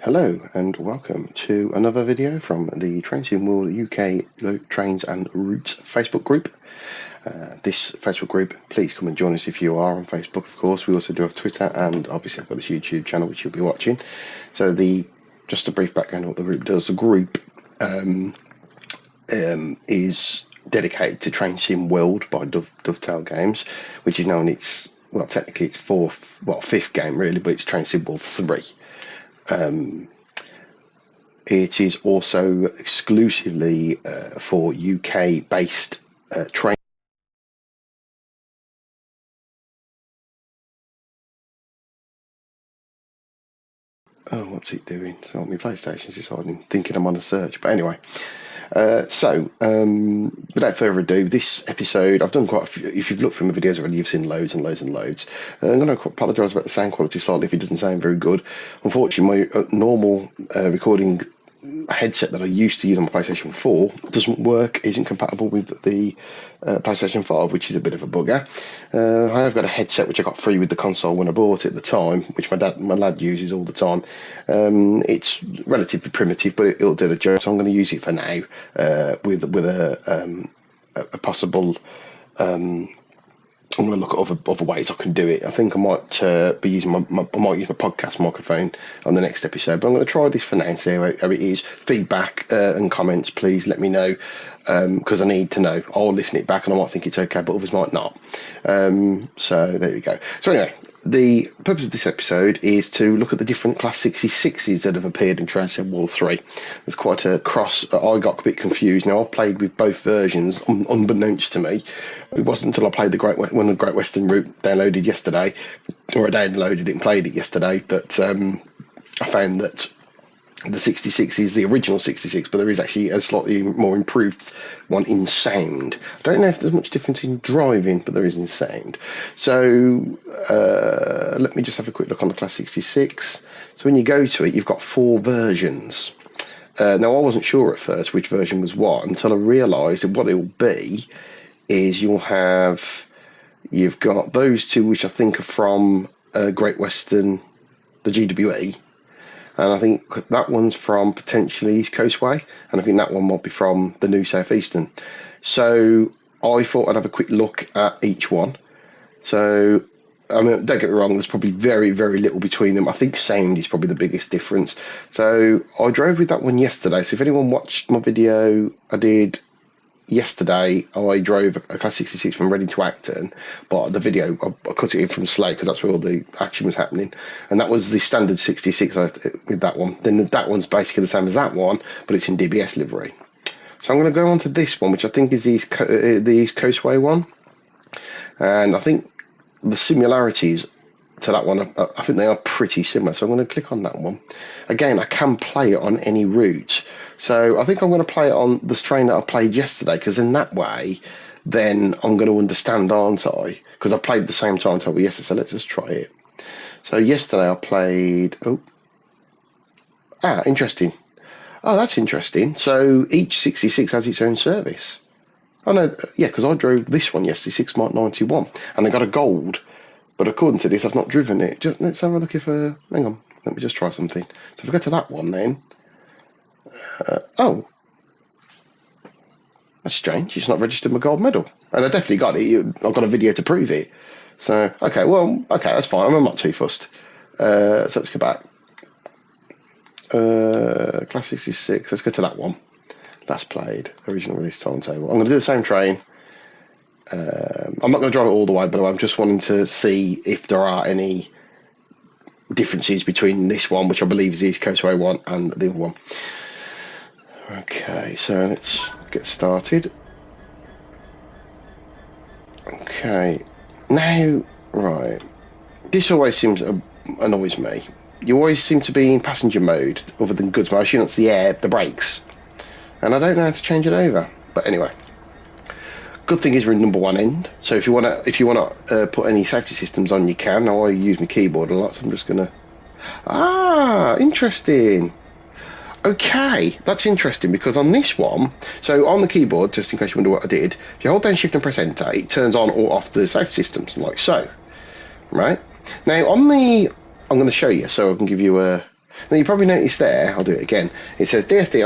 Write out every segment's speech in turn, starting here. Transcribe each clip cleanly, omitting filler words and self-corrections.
Hello and welcome to another video from the Train Sim World UK Trains and Routes Facebook group. This Facebook group, please come and join us if you are on Facebook, of course. We also do have Twitter, and obviously I've got this YouTube channel which you'll be watching. So just a brief background of what the group does. The group is dedicated to Train Sim World by Dovetail Games, which is now in its, well, technically it's fifth game really, but it's Train Sim World 3. It is also exclusively for UK-based train. Oh, what's it doing? So my PlayStation's deciding, thinking I'm on a search. But anyway, without further ado, this episode, I've done quite a few. If you've looked through my videos already, you've seen loads and loads and loads. I'm going to apologise about the sound quality slightly if it doesn't sound very good. Unfortunately, my normal recording headset that I used to use on my PlayStation 4 doesn't work, isn't compatible with the PlayStation 5, which is a bit of a bugger. I have got a headset which I got free with the console when I bought it at the time, which my lad uses all the time. It's relatively primitive, but it'll do the job, so I'm going to use it for now with a possible I'm going to look at other ways I can do it. I think I might be using I might use my podcast microphone on the next episode, but I'm going to try this for now and see how it is. Feedback and comments, please let me know, because I need to know. I'll listen it back and I might think it's okay, but others might not. So there we go. So anyway, the purpose of this episode is to look at the different Class 66s that have appeared in Train Sim World 3. There's quite a cross. I got a bit confused. Now, I've played with both versions, unbeknownst to me. It wasn't until I played when the Great Western Route downloaded yesterday, or I downloaded it and played it yesterday, that I found that the 66 is the original 66, but there is actually a slightly more improved one in sound. I don't know if there's much difference in driving, but there is in sound. So let me just have a quick look on the Class 66. So when you go to it, you've got 4 versions. Now, I wasn't sure at first which version was what until I realised that what it will be is you've got those two, which I think are from Great Western, the GWE. And I think that one's from potentially East Coast Way, and I think that one might be from the New South Eastern. So I thought I'd have a quick look at each one. So, I mean, don't get me wrong, there's probably very, very little between them. I think sound is probably the biggest difference. So I drove with that one yesterday. So if anyone watched my video I did yesterday, I drove a Class 66 from Reading to Acton, but the video, I cut it in from Slade because that's where all the action was happening, and that was the standard 66 with that one. Then that one's basically the same as that one, but it's in DBS livery. So I'm going to go on to this one, which I think is the East Coastway one, and I think the similarities to that one, I think they are pretty similar, so I'm going to click on that one. Again, I can play it on any route, so I think I'm going to play it on this train that I played yesterday, because in that way, then I'm going to understand, aren't I? Because I played the same timetable yesterday, so let's just try it. So yesterday I played... interesting. Oh, that's interesting. So each 66 has its own service. Oh, no, yeah, because I drove this one yesterday, 6 Mark 91, and I got a gold. But according to this, I've not driven it. Let's have a look if... hang on, let me just try something. So if I go to that one then... oh, that's strange. It's not registered my gold medal. And I definitely got it. I've got a video to prove it. So, okay, that's fine. I'm not too fussed. So let's go back. Class 66. Let's go to that one. Last played. Original release timetable. I'm going to do the same train. I'm not going to drive it all the way, but I'm just wanting to see if there are any differences between this one, which I believe is the East Coastway one, and the other one. Okay, so let's get started. Okay, now, right, this always annoys me. You always seem to be in passenger mode other than goods mode. I assume that's the brakes, and I don't know how to change it over. But anyway, good thing is we're in number 1 end. So if you wanna put any safety systems on, you can. Now I use my keyboard a lot, so I'm just gonna. Interesting. Okay, that's interesting, because on this one, so on the keyboard, just in case you wonder what I did, if you hold down Shift and press Enter, it turns on or off the safety systems, like so. Right? Now, I'm going to show you, so I can give you a... Now you probably noticed there, I'll do it again, it says DSD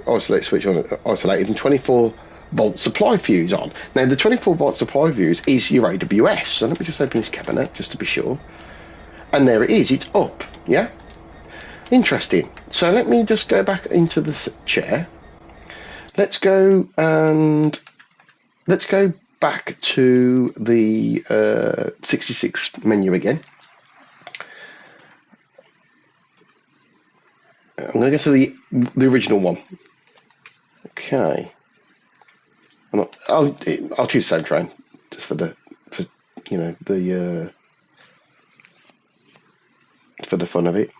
isolate switch on, isolated, and 24-volt supply fuse on. Now the 24-volt supply fuse is your AWS, so let me just open this cabinet just to be sure. And there it is, it's up, yeah? Interesting. So let me just go back into the chair. Let's go back to the 66 menu again. I'm going to go to the original one. Okay. I'll choose the same train just for you know for the fun of it.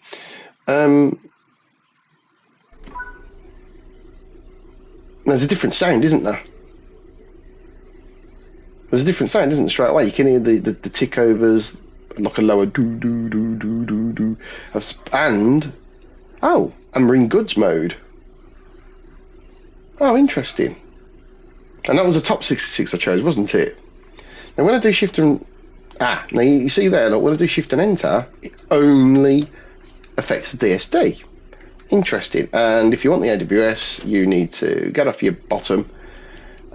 There's a different sound, isn't there? There's a different sound, isn't there? Straight away, you can hear the tick overs, like a lower do do do do do do, and marine goods mode. Oh, interesting. And that was the top 66 I chose, wasn't it? Now when I do shift and now you see there, look, when I do shift and enter, it only affects the DSD. Interesting. And if you want the AWS, you need to get off your bottom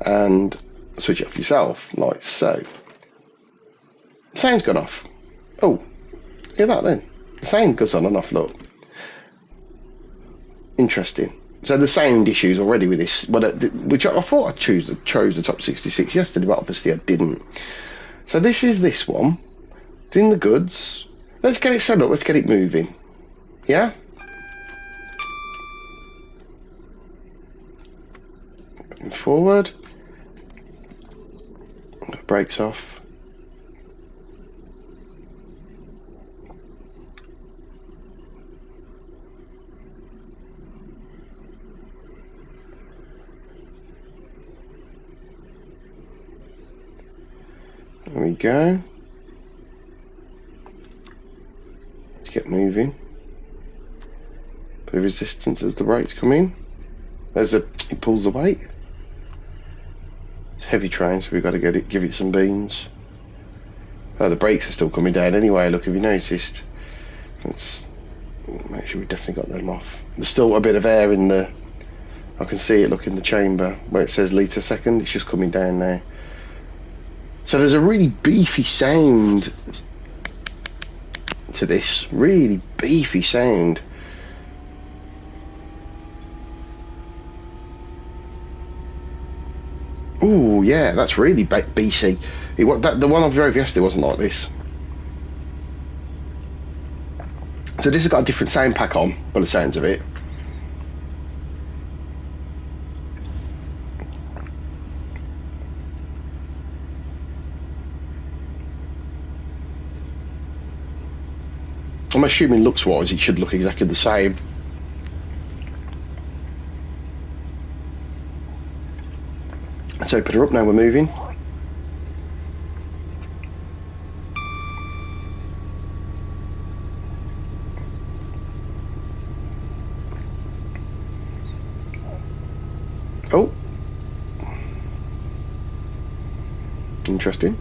and switch it off yourself, like so. The sound's gone off. Oh, hear that then? The sound goes on and off, look. Interesting. So the sound issues already with this, which I thought I chose the top 66 yesterday, but obviously I didn't. So this is this one. It's in the goods. Let's get it set up. Let's get it moving. Yeah? Going forward. Brakes off. There we go. Let's get moving. Bit of resistance as the brakes come in. It pulls the weight. It's a heavy train, so we've got to give it some beans. Oh, the brakes are still coming down anyway, look, have you noticed? Let's make sure we definitely got them off. There's still a bit of air in I can see it, look, in the chamber where it says litre second. It's just coming down now. So there's a really beefy sound to this, really beefy sound. Oh yeah, that's really beefy. The one I drove yesterday wasn't like this. So this has got a different sound pack on, by the sounds of it. I'm assuming looks-wise it should look exactly the same. Let's open her up now, we're moving. Oh. Interesting.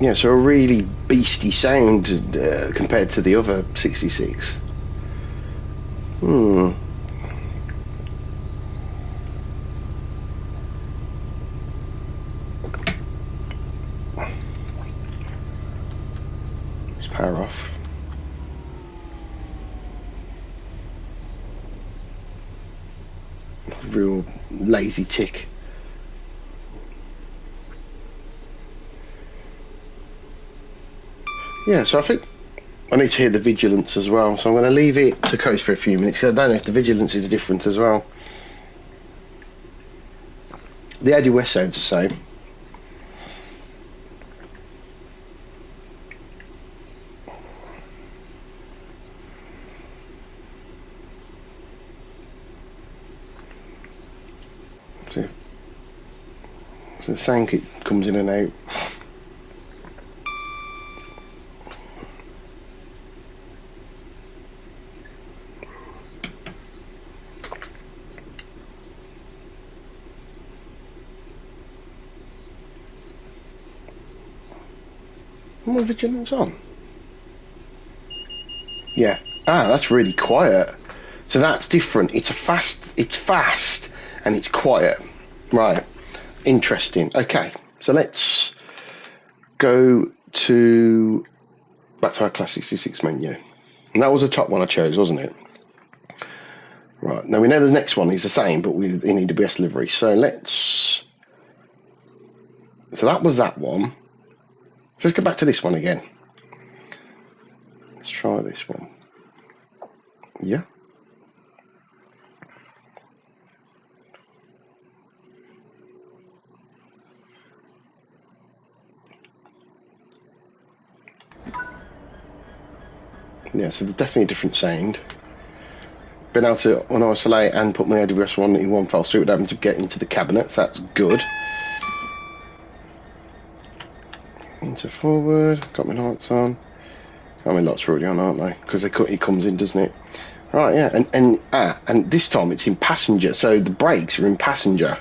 Yeah, so a really beastie sound compared to the other 66. Let's power off. Real lazy tick. Yeah, so I think I need to hear the vigilance as well, so I'm going to leave it to coast for a few minutes. I don't know if the vigilance is different as well. The AWS sounds the same. So the sound comes in and out. More vigilance on. Yeah. Ah, that's really quiet. So that's different. It's fast and it's quiet. Right. Interesting. Okay. So let's go back to our Class 66 menu. And that was the top one I chose, wasn't it? Right. Now we know the next one is the same, but in AWS livery. So that was that one. So let's go back to this one again. Let's try this one. Yeah. Yeah, so there's definitely a different sound. Been able to unisolate and put my AWS one in one file swoop without having to get into the cabinets. That's good. Into forward. Got my lights on. I mean, lights are already on, aren't they? Because it comes in, doesn't it? Right, yeah. And this time it's in passenger. So the brakes are in passenger.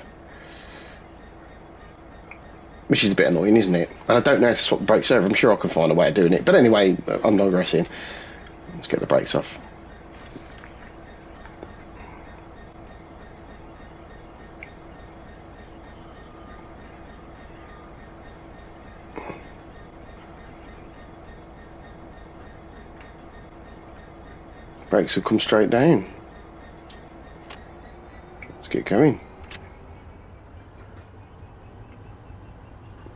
Which is a bit annoying, isn't it? And I don't know how to swap the brakes over. I'm sure I can find a way of doing it. But anyway, I'm digressing. Let's get the brakes off. Brakes will come straight down. Let's get going.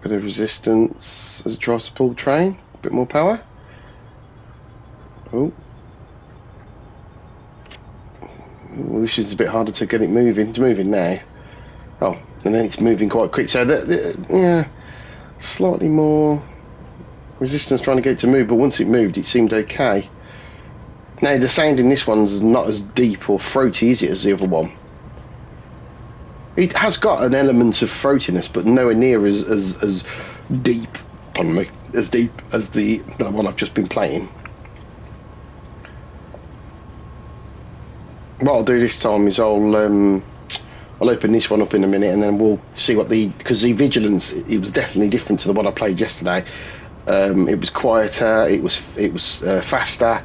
Bit of resistance as it tries to pull the train. A bit more power. Oh. Well, this is a bit harder to get it moving. It's moving now. Oh, and then it's moving quite quick. So, yeah, slightly more resistance trying to get it to move, but once it moved, it seemed okay. Now, the sound in this one's not as deep or throaty, is it, as the other one? It has got an element of throatiness, but nowhere near as deep, pardon me, as deep as the one I've just been playing. What I'll do this time is I'll open this one up in a minute, and then we'll see what because the vigilance, it was definitely different to the one I played yesterday. It was quieter, it was faster.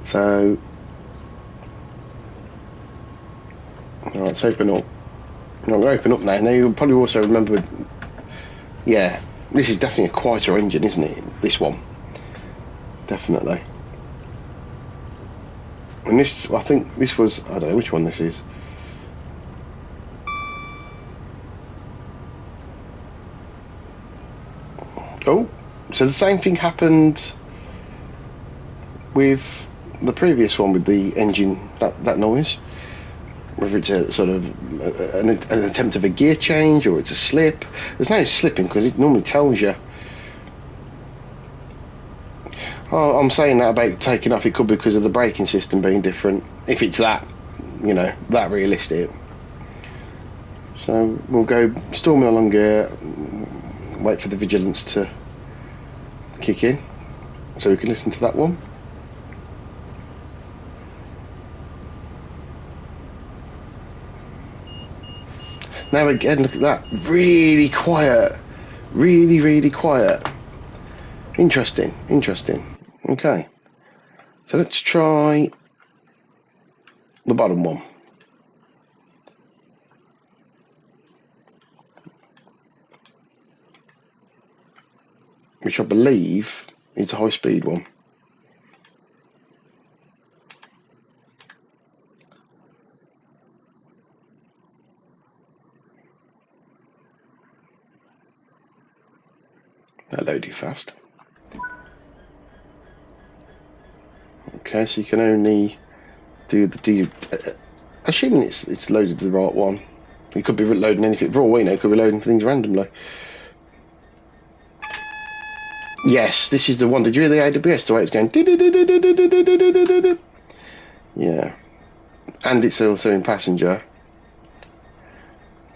So, all right, let's open up. I'm going to open up now. Now you'll probably also remember, yeah, this is definitely a quieter engine, isn't it? This one, definitely. And this, I think this was, I don't know which one this is. Oh, so the same thing happened with the previous one with the engine, that noise. Whether it's a sort of an attempt of a gear change or it's a slip. There's no slipping because it normally tells you. Oh, I'm saying that about taking off. It could be because of the braking system being different. If it's that, that realistic. So we'll go storming along here, wait for the vigilance to kick in so we can listen to that one. Now again, look at that. Really quiet. Really, really quiet. Interesting. Okay. So let's try the bottom one. Which I believe is a high speed one. That loaded fast. Okay, so you can only do assuming it's loaded the right one. You could be loading anything. For all we know, could be loading things randomly. Yes, this is the one. Did you hear the AWS? The way it's going. Yeah, and it's also in passenger.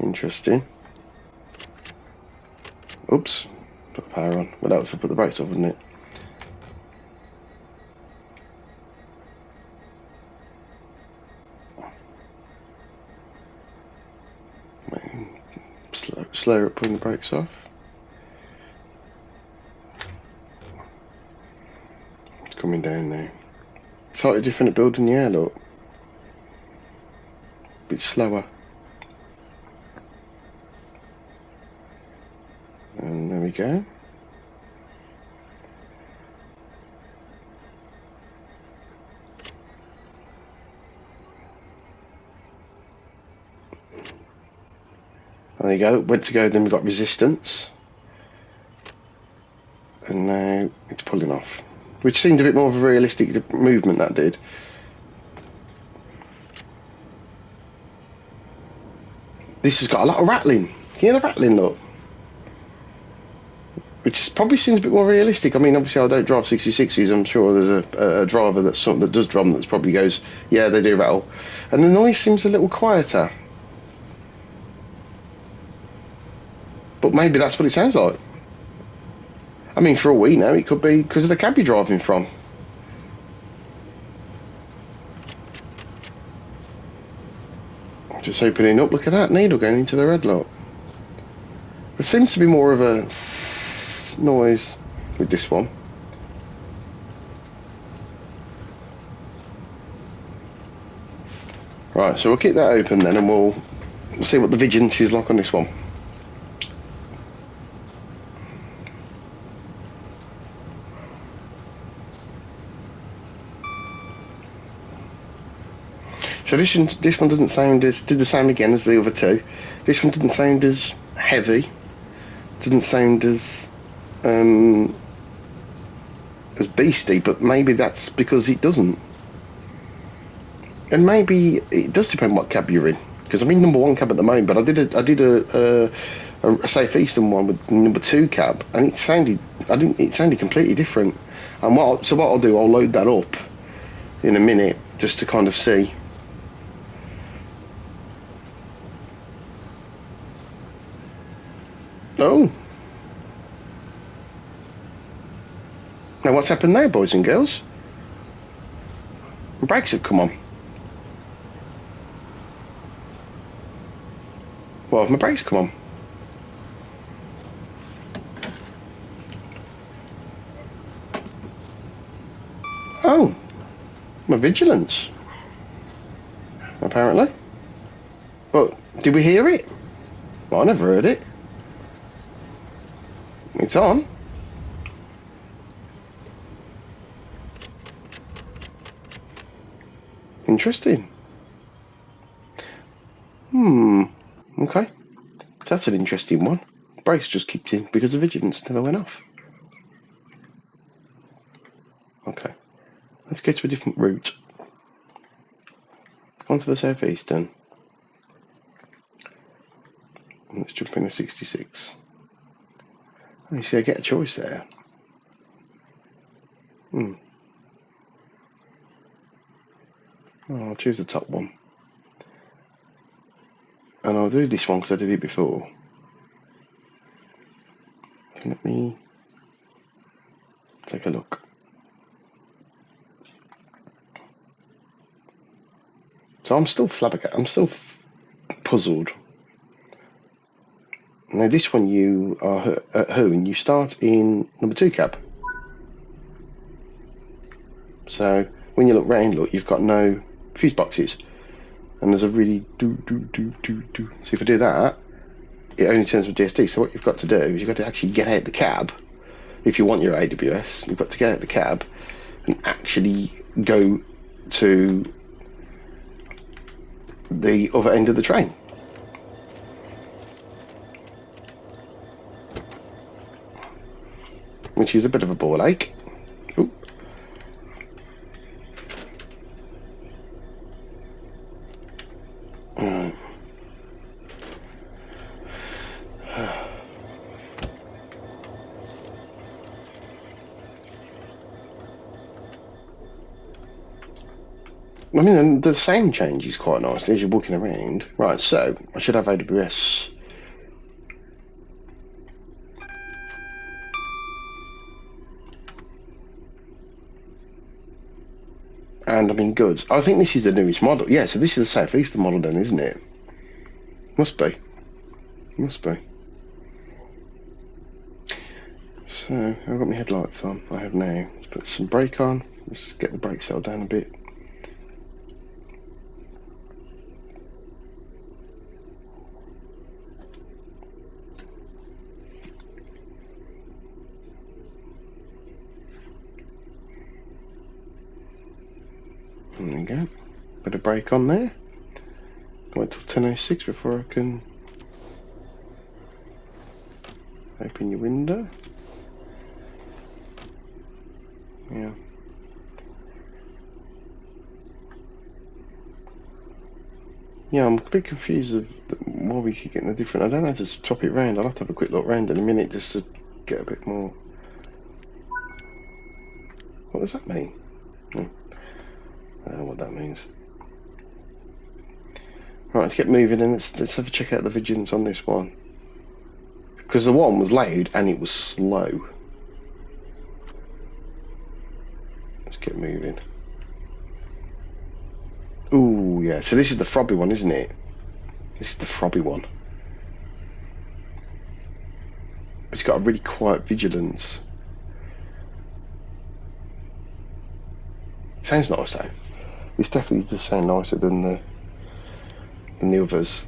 Interesting. Oops, put the power on. Well, that was to put the brakes off, wasn't it? Slower at putting the brakes off. coming down now. Slightly different at building the air, look. A bit slower. And there we go. There you go. Went to go, then we got resistance. And now it's pulling off. Which seemed a bit more of a realistic movement, that did. This has got a lot of rattling. Can you hear the rattling, look? Which probably seems a bit more realistic. I mean, obviously I don't drive 66s. I'm sure there's a driver that does drum that probably goes, yeah, they do rattle. And the noise seems a little quieter. But maybe that's what it sounds like. I mean, for all we know, it could be because of the cab you're driving from. Just opening up, look at that needle going into the red lot. There seems to be more of a noise with this one. Right, so we'll keep that open then, and we'll see what the vigilance is like on this one. So this one doesn't sound as, did the same again as the other two. This one didn't sound as heavy, doesn't sound as beasty, but maybe that's because it doesn't. And maybe it does depend what cab you're in, because I'm in number 1 cab at the moment, but I did a Safe Eastern one with number 2 cab, and it sounded completely different. And what I'll do, I'll load that up in a minute just to kind of see. Oh. Now what's happened there, boys and girls? The brakes have come on. Well, have my brakes come on? Oh. My vigilance. Apparently. But did we hear it? Well, I never heard it. It's on. Interesting. Okay. That's an interesting one. Brakes just kicked in because the vigilance never went off. Okay. Let's go to a different route. Onto the southeastern. Let's jump in the 66. You see, I get a choice there. Oh, I'll choose the top one. And I'll do this one because I did it before. Let me take a look. So I'm still flabbergasted. I'm still puzzled. Now this one you are at Hoon. You start in number 2 cab. So when you look round, look, you've got no fuse boxes. And there's a really do. So if I do that, it only turns with DSD. So what you've got to do is you've got to actually get out the cab. If you want your AWS, you've got to get out the cab and actually go to the other end of the train. Which is a bit of a ball ache. Ooh. Right. I mean, the sound change is quite nice as you're walking around. Right, so I should have AWS. And I'm in goods. I think this is the newest model. Yeah, so this is the Southeastern model then, isn't it? Must be. Must be. So, I've got my headlights on. I have now. Let's put some brake on. Let's get the brake settled down a bit. There we go. Bit of brake on there. Wait till 10:06 before I can open your window. Yeah. Yeah, I'm a bit confused of why we keep getting the different. I don't know how to top it round. I'll have to have a quick look round in a minute just to get a bit more. What does that mean? I don't know what that means. Right, let's get moving and let's have a check out the vigilance on this one. Because the one was loud and it was slow. Let's get moving. Ooh, yeah. So this is the throbby one, isn't it? This is the throbby one. It's got a really quiet vigilance. Sounds nice though. This definitely does sound nicer than the others.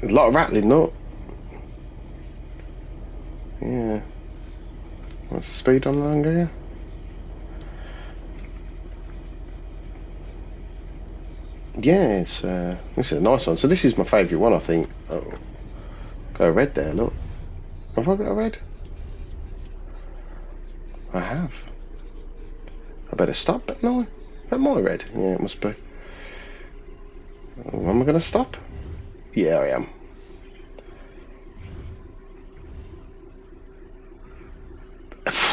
A lot of rattling, not? Yeah. What's the speed on longer here? Yeah, this is a nice one. So this is my favourite one, I think. Oh, got a red there, look. Have I got a red? I have. I better stop, but no. Is that my red? Yeah, it must be. Oh, am I going to stop? Yeah, I am.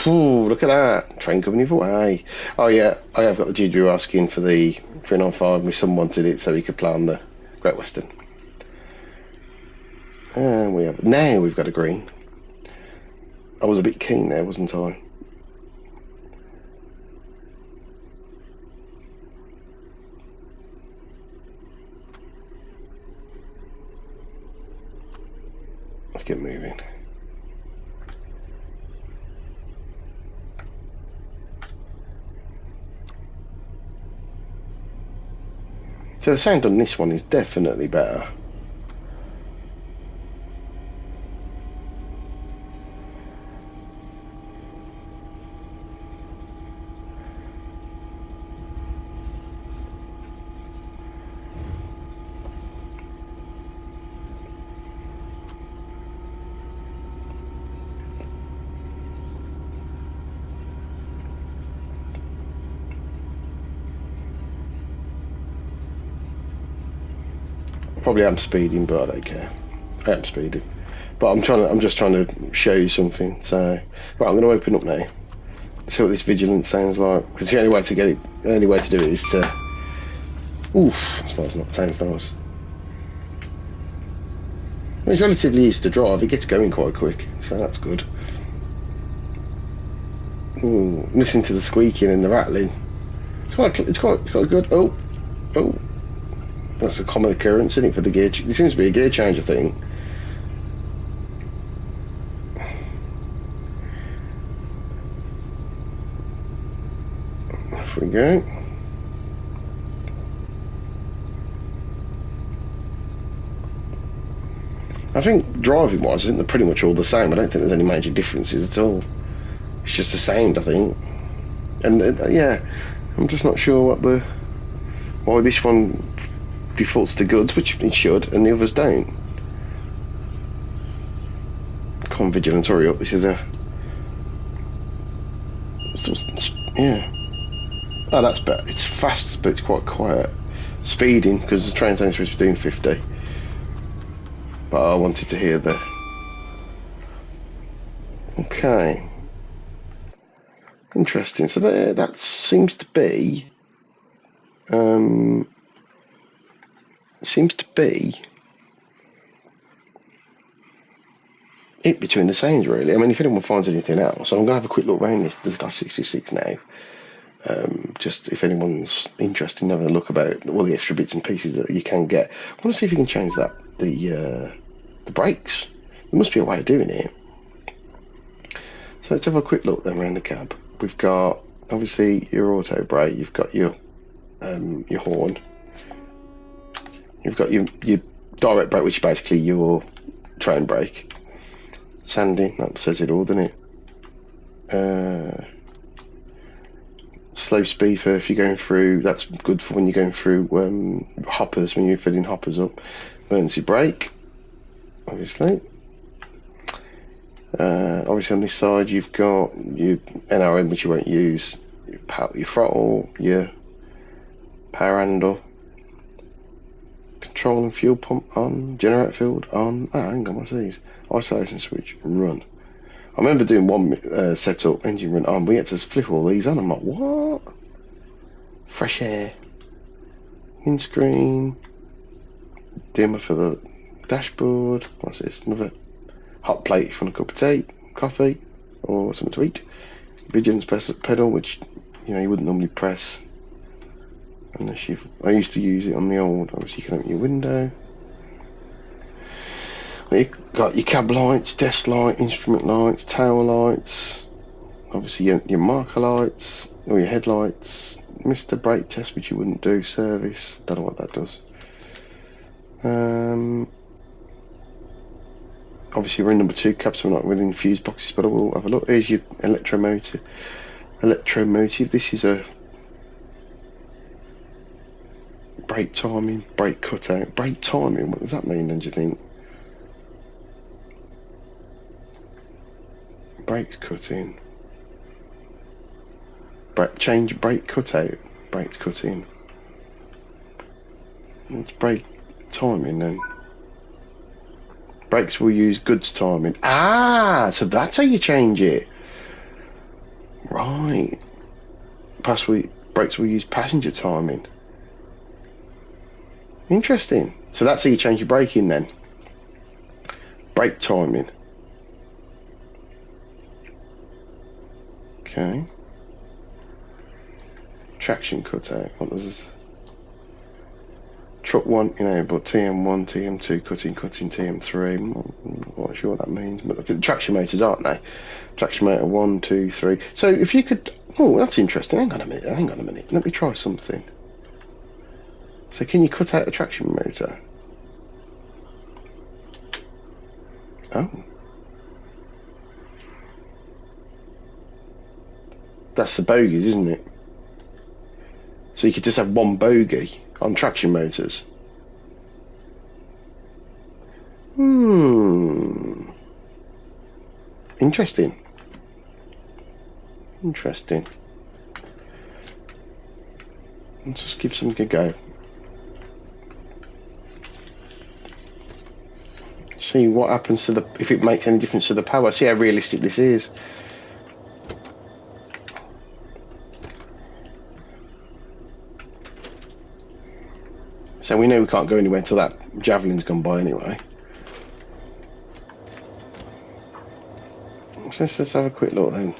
Ooh, look at that. Train coming either way. Oh, yeah, I have got the GWR skin for the 395. My son wanted it so he could play on the Great Western. And now we've got a green. I was a bit keen there, wasn't I? Let's get moving. So the sound on this one is definitely better. Probably am speeding, but I don't care. I am speeding, but I'm just trying to show you something. So, right, I'm going to open up now. See what this vigilance sounds like. Because the only way to do it is to. Oof, smells not. Sounds nice. It's relatively easy to drive. It gets going quite quick, so that's good. Ooh, listen to the squeaking and the rattling. It's quite good. Oh. That's a common occurrence, isn't it, for the gear? There seems to be a gear change, I think. Off we go. I think driving-wise, I think they're pretty much all the same. I don't think there's any major differences at all. It's just the sound, I think. And yeah, I'm just not sure why this one defaults to goods, which it should, and the others don't. Come on, Vigilance, hurry up. This is yeah. Oh, that's better. It's fast, but it's quite quiet. Speeding, because the train's only supposed to be doing 50. But I wanted to hear the... Okay. Interesting. So that seems to be... it between the sounds, really. I mean, if anyone finds anything else, I'm going to have a quick look around this Guy 66 now. Just if anyone's interested in having a look about all the extra bits and pieces that you can get. I want to see if you can change the brakes. There must be a way of doing it. So let's have a quick look then around the cab. We've got obviously your auto brake, you've got your horn, you've got your direct brake, which is basically your train brake. Sanding, that says it all, doesn't it? Slow speed for if you're going through, that's good for when you're going through hoppers, when you're filling hoppers up. Emergency brake, obviously. Obviously on this side you've got your NRM, which you won't use, your throttle, your power handle, control and fuel pump on, generator field on. Hang on, what's these? Isolation switch, run. I remember doing one setup, engine run on, we had to flip all these on. I'm like, what? Fresh air, windscreen, dimmer for the dashboard. What's this? Another hot plate if you want a cup of tea, coffee, or something to eat. Vigilance pedal, which you wouldn't normally press unless you've. I used to use it on the old. Obviously, you can open your window. You've got your cab lights, desk light, instrument lights, tail lights. Obviously, your marker lights or your headlights. Mr. Brake test, which you wouldn't do. Service. Don't know what that does. Obviously, we're in number 2 cab, so we're not within fuse boxes, but I will have a look. Here's your electromotive. This is a brake timing, brake cutout. Brake timing, what does that mean then, do you think? Brakes cutting. Change brake cutout. Brakes cutting. It's brake timing then. Brakes will use goods timing. So that's how you change it. Right. Brakes will use passenger timing. Interesting. So that's how you change your braking then. Brake timing. Okay. Traction cutout. What does this? Truck 1 enabled, TM1, TM2 cutting, TM3. I'm not sure what that means, but the traction motors, aren't they? Traction motor 1, 2, 3. So if you could, that's interesting. Hang on a minute. Let me try something. So can you cut out the traction motor? Oh. That's the bogies, isn't it? So you could just have one bogie on traction motors. Interesting. Let's just give something a go. See what happens to if it makes any difference to the power. See how realistic this is. So we know we can't go anywhere until that javelin's gone by anyway. So let's have a quick look then.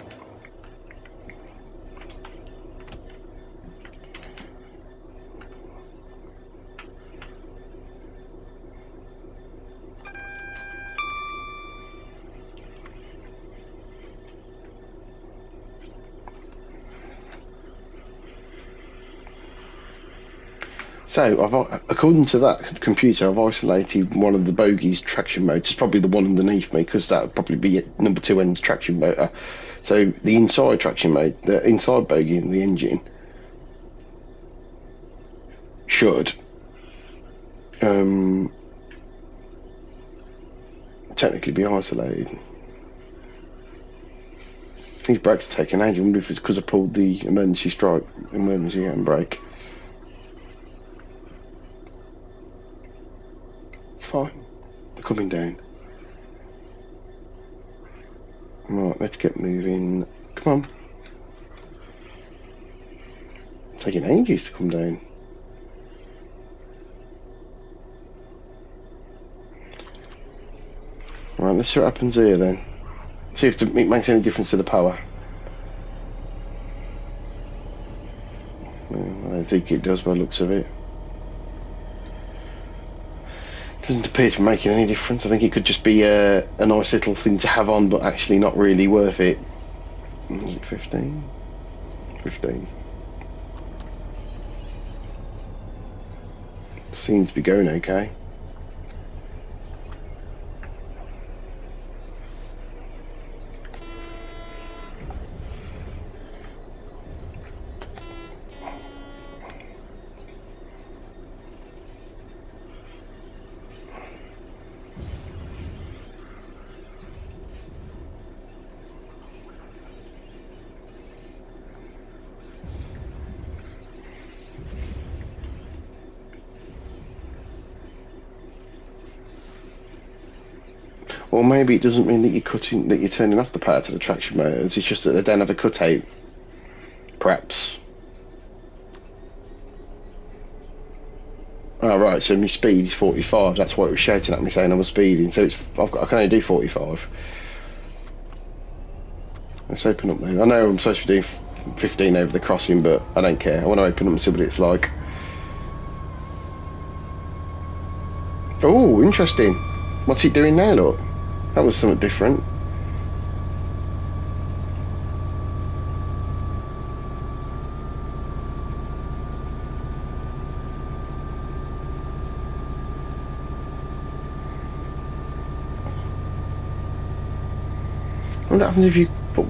So, according to that computer, I've isolated one of the bogies traction motors, probably the one underneath me, because that would probably be number 2 end's traction motor. So the inside traction motor, the inside bogie in the engine, should technically be isolated. These brakes are taking age. I wonder if it's because I pulled the emergency handbrake. It's fine. They're coming down. Right, let's get moving. Come on. It's taking ages to come down. Right, let's see what happens here then. See if it makes any difference to the power. I don't think it does by the looks of it. Doesn't appear to be making any difference. I think it could just be a nice little thing to have on, but actually not really worth it. 15, 15. Seems to be going okay. Or maybe it doesn't mean that you're turning off the power to the traction motors. It's just that they don't have a cutout. Perhaps. Oh, right, so my speed is 45. That's why it was shouting at me saying I was speeding. So I can only do 45. Let's open up now. I know I'm supposed to be doing 15 over the crossing, but I don't care. I want to open up and see what it's like. Oh, interesting. What's it doing now, look? That was something different. What happens if you put...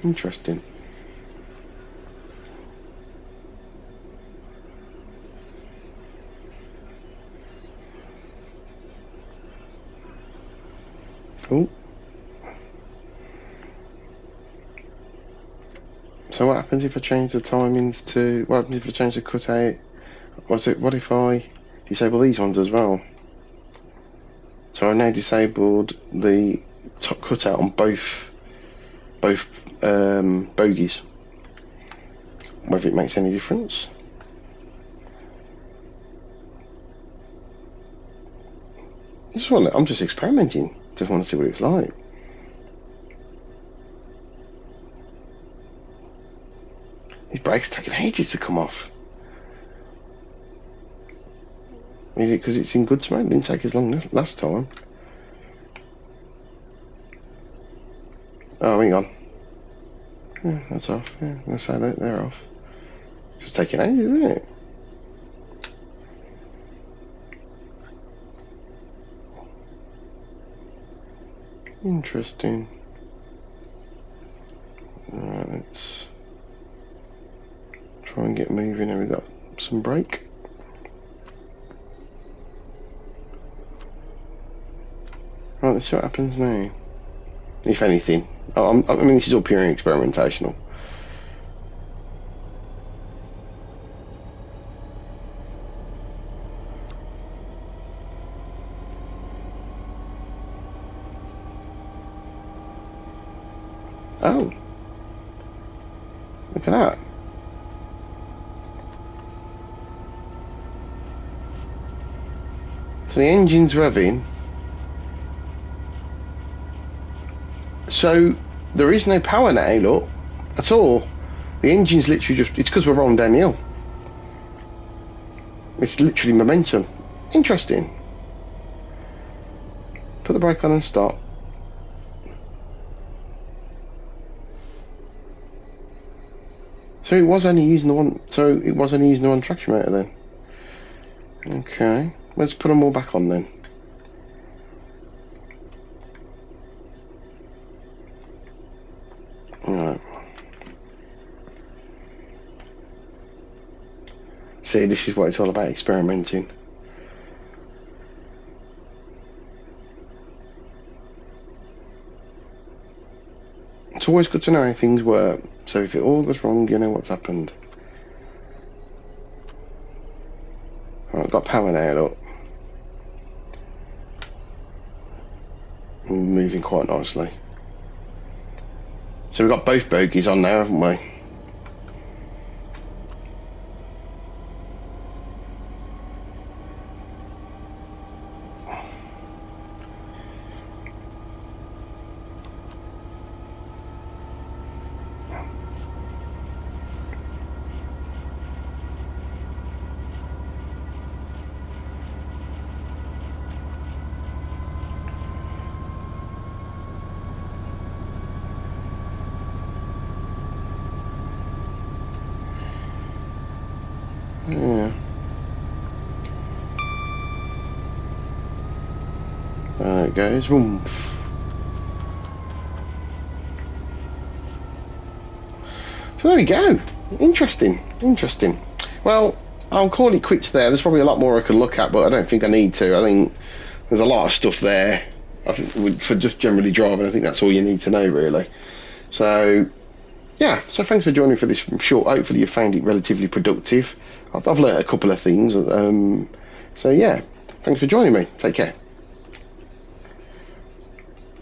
Interesting. Oh. So what happens if I change the timings to... What happens if I change the cutout? What if I disable these ones as well? So I now disabled the top cutout on both bogies. Whether it makes any difference. I'm just experimenting. Just want to see what it's like. These brakes taking ages to come off. Is it because it's in good smoke? It didn't take as long last time. Oh, hang on. Yeah, that's off. Yeah, let's say that they're off. Just taking ages, isn't it? Interesting. Alright, let's try and get moving. Here we got some brake. Right, let's see what happens now. If anything. I mean, this is all pure experimentational. Oh. Look at that. So the engine's revving. So there is no power now, look, at all. The engine's literally just... It's because we're rolling down the hill. It's literally momentum. Interesting. Put the brake on and stop. So it was only using the one. So it was only using the one traction motor then. Okay, let's put them all back on then. Alright. See, this is what it's all about, experimenting. It's always good to know how things work, so if it all goes wrong, you know what's happened. Right, I've got power now, look. quite nicely. So we've got both bogies on now, haven't we? Yeah. There it goes. Boom. So there we go. Interesting. Interesting. Well, I'll call it quits there. There's probably a lot more I can look at, but I don't think I need to. I think there's a lot of stuff there. I think for just generally driving, I think that's all you need to know, really. So, yeah. So thanks for joining for this short. Hopefully you found it relatively productive. I've learnt a couple of things. So, yeah. Thanks for joining me. Take care.